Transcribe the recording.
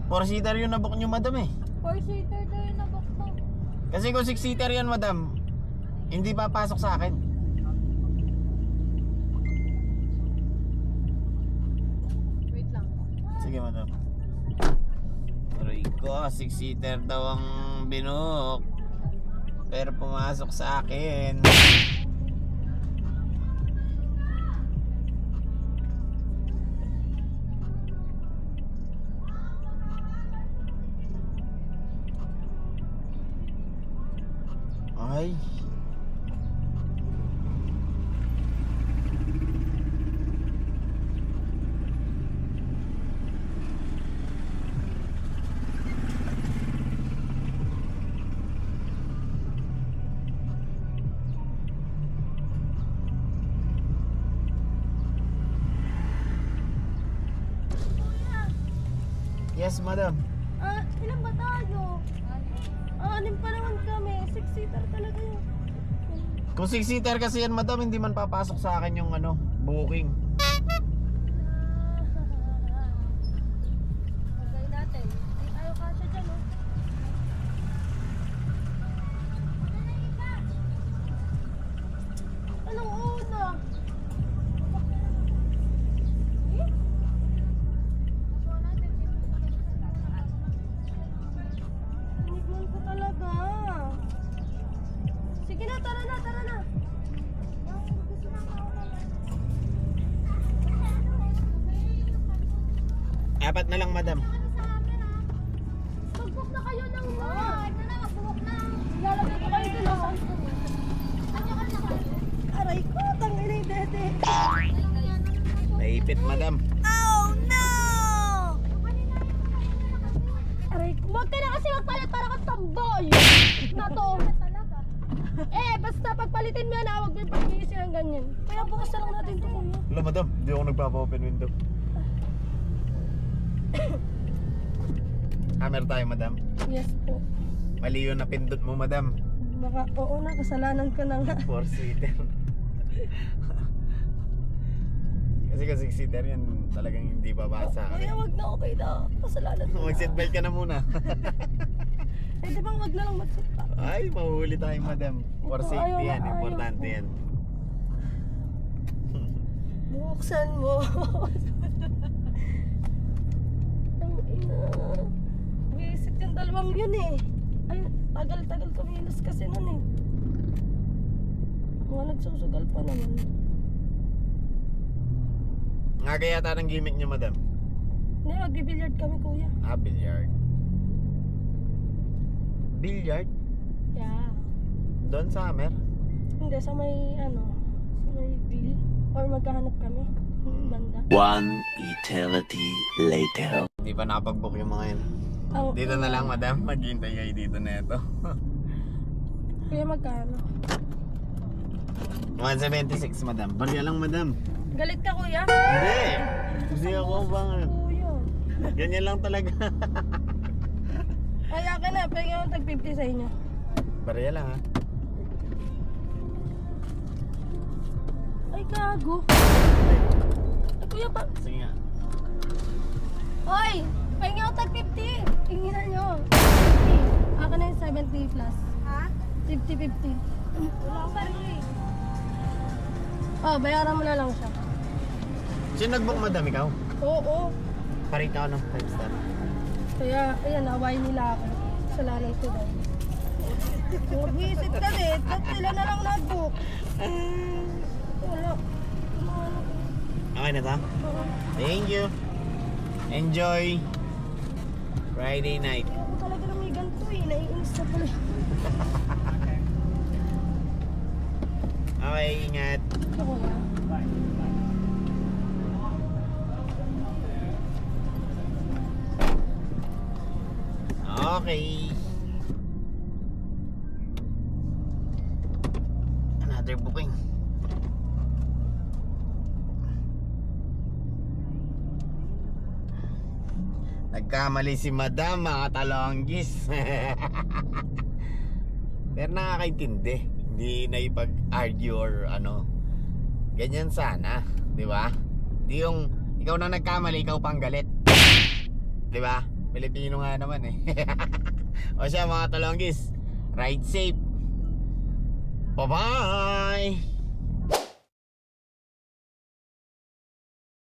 4-seater yung nabook nyo, madam eh. 4-seater daw yung nabook mo. Kasi kung 6-seater yan, madam, hindi papasok sa akin. Wait lang. Sige, madam. Aray ko, 6-seater daw ang binook. Pero pumasok sa akin. Ay. Yes, madam. Ilan ba tayo? Anim pa naman kami. 6-seater talaga yun. Kung 6-seater kasi yan, madam, hindi man papasok sa akin yung ano, booking. Bagay natin. Hindi tayo kasya dyan, oh. Anong una? Tinignan ko talaga. Sige na, tara na, tara na. Apat na lang, madam. Mag-book na kayo ng ito na, mag-book na. Lalagay ko kayo dun, oh. Aray ko, tangin yung dede. Naipit, madam. Oh no! Aray ko, wag ka na kasi magpalit para kang tamboy. Na to. Basta pagpalitin mo yan, huwag mo yung pag-iisip ng ganyan. Kaya bukas na lang natin ito, kuya. Wala, madam. Hindi ako nagpapa-open window. Hammer tayo, madam. Yes po. Mali yun na pindot mo, madam. Baka, oo na, kasalanan ko na nga. 4-seater. Kasi kung 6-seater yan, talagang hindi babasa. Kaya wag na, okay na. Kasalanan ko na. Mag-seatbelt ka na muna. Di bang wag na lang magsupa? Ay, mahuhuli tayo, madam. For Ito, safety ayaw yan, na, importante ayaw yan. Buksan mo. Ang ina. Visit yung dalawang yun eh. Ay, tagal-tagal kumilos kasi nun eh. Mga nagsusugal pa naman. Nga kaya yata ng gimmick niyo, madam. Hindi, mag-billiard kami, kuya. Billiard. Billiard? Yeah. Doon sa Hammer? Hindi, sa may sa may bill. Or maghahanap kami. Banda. One eternity later. Hindi pa nakapag-book yung mga yun. Dito na lang, madam. Maghintay kayo dito na ito. Kuya, magkano? 176, madam. Barya lang, madam. Galit ka, kuya? Hindi! Hindi ako bang... Kuya. Ganyan lang talaga. Ay, akin na. Pwede ako tag-50 sa inyo. Barya lang, ha? Ay, gago. Ay, kuya pa. Sige nga. Hoy! Pwede ako tag-50. Tinginan nyo. 50. Akin na yung 70 plus. Ha? 50-50. Wala ka rin. Oh, bayaran mo na lang siya. Sino nag-book, madam? Ikaw? Oo. Parate ako ng 5 star. Kaya, ayan, away nila ako. Kasalanan ko daw. Mag-visit kami. At sila na lang nag-book. Wala. Okay na ta? Thank you. Enjoy Friday night. Ako talaga lang may ganito eh. Naiinis na pala. Okay, ingat. Ako na. Okay. Another booking. Nagkamali si madam, mga talonggis. Pero nakakaintindi. Hindi na ipag-argue or ano. Ganyan sana, di ba? Di yung ikaw na nagkamali, ikaw pang galit. Di ba? Pilipino nga naman eh. O siya mga talonggis, ride safe. Bye-bye!